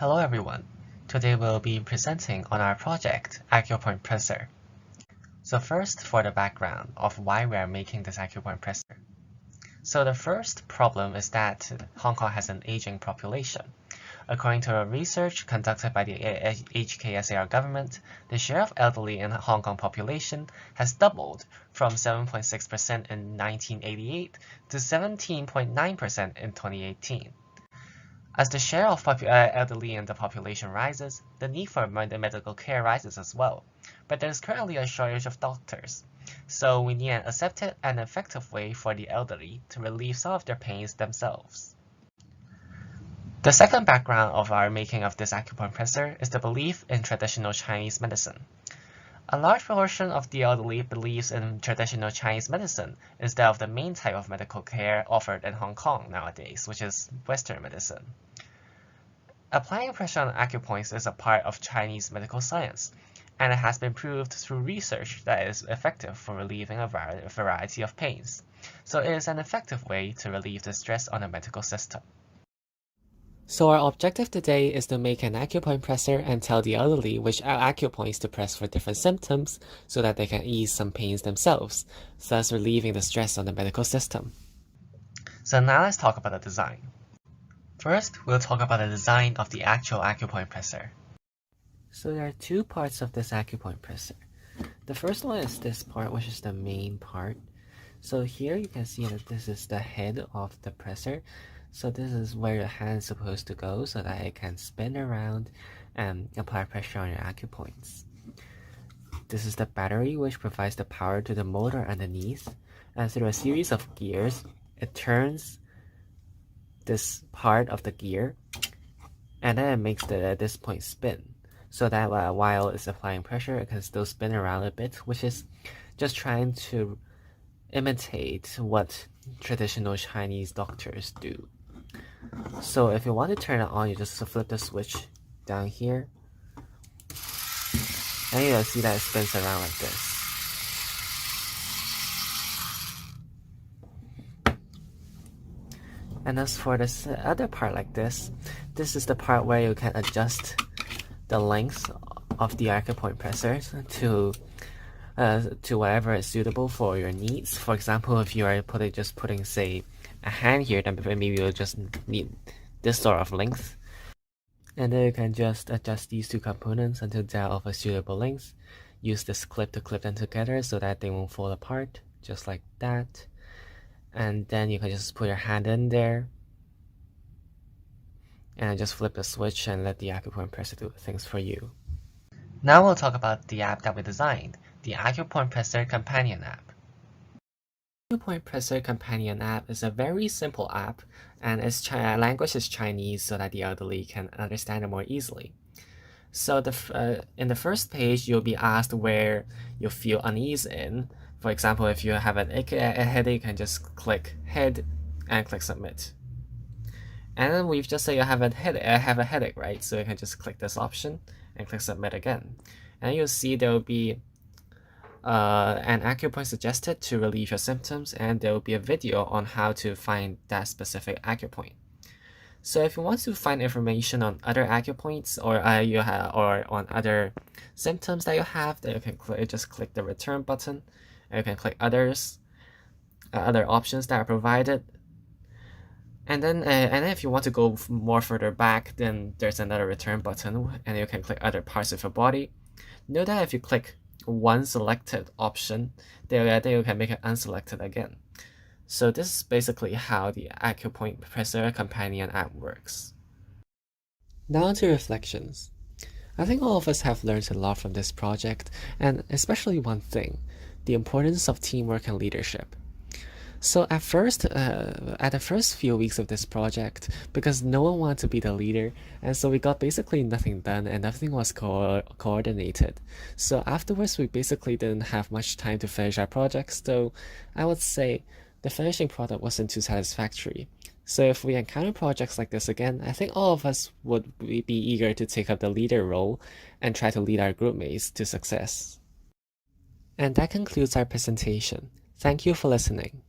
Hello everyone. Today we'll be presenting on our project, Acupoint Presser. So first, for the background of why we are making this Acupoint Presser. So the first problem is that Hong Kong has an aging population. According to a research conducted by the HKSAR government, the share of elderly in the Hong Kong population has doubled from 7.6% in 1988 to 17.9% in 2018. As the share of elderly in the population rises, the need for medical care rises as well. But there is currently a shortage of doctors, so we need an accepted and effective way for the elderly to relieve some of their pains themselves. The second background of our making of this Acupoint Presser is the belief in traditional Chinese medicine. A large proportion of the elderly believes in traditional Chinese medicine instead of the main type of medical care offered in Hong Kong nowadays, which is Western medicine. Applying pressure on acupoints is a part of Chinese medical science, and it has been proved through research that it is effective for relieving a variety of pains. So it is an effective way to relieve the stress on the medical system. So our objective today is to make an acupoint presser and tell the elderly which acupoints to press for different symptoms so that they can ease some pains themselves, thus relieving the stress on the medical system. So now let's talk about the design. First, we'll talk about the design of the actual acupoint presser. So there are two parts of this acupoint presser. The first one is this part, which is the main part. So here you can see that this is the head of the presser. So this is where your hand is supposed to go so that it can spin around and apply pressure on your acupoints. This is the battery, which provides the power to the motor underneath, and through a series of gears, it turns this part of the gear, and then it makes this point spin, so that while it's applying pressure, it can still spin around a bit, which is just trying to imitate what traditional Chinese doctors do. So if you want to turn it on, you just flip the switch down here, and you'll see that it spins around like this. And as for this other part like this is the part where you can adjust the length of the acupoint presser to whatever is suitable for your needs. For example, if you are putting say a hand here, then maybe you'll just need this sort of length. And then you can just adjust these two components until they are of a suitable length. Use this clip to clip them together so that they won't fall apart, just like that. And then you can just put your hand in there and just flip the switch and let the acupoint presser do things for you. Now we'll talk about the app that we designed, the Acupoint Presser Companion app. Acupoint Presser Companion app is a very simple app, and its language is Chinese so that the elderly can understand it more easily. So in the first page, you'll be asked where you feel unease in. For example, if you have a headache, you can just click head and click submit. And then we've just said you have a headache, right? So you can just click this option and click submit again. And you'll see there will be an acupoint suggested to relieve your symptoms, and there will be a video on how to find that specific acupoint. So if you want to find information on other acupoints or on other symptoms that you have, then you can just click the return button, and you can click other options that are provided. And then if you want to go more further back, then there's another return button, and you can click other parts of your body. Note that if you click one selected option, then you can make it unselected again. So this is basically how the Acupoint Presser Companion app works. Now to reflections. I think all of us have learned a lot from this project, and especially one thing, the importance of teamwork and leadership. So at the first few weeks of this project, because no one wanted to be the leader, and so we got basically nothing done and nothing was coordinated. So afterwards, we basically didn't have much time to finish our projects, so I would say the finishing product wasn't too satisfactory. So if we encounter projects like this again, I think all of us would be eager to take up the leader role and try to lead our groupmates to success. And that concludes our presentation. Thank you for listening.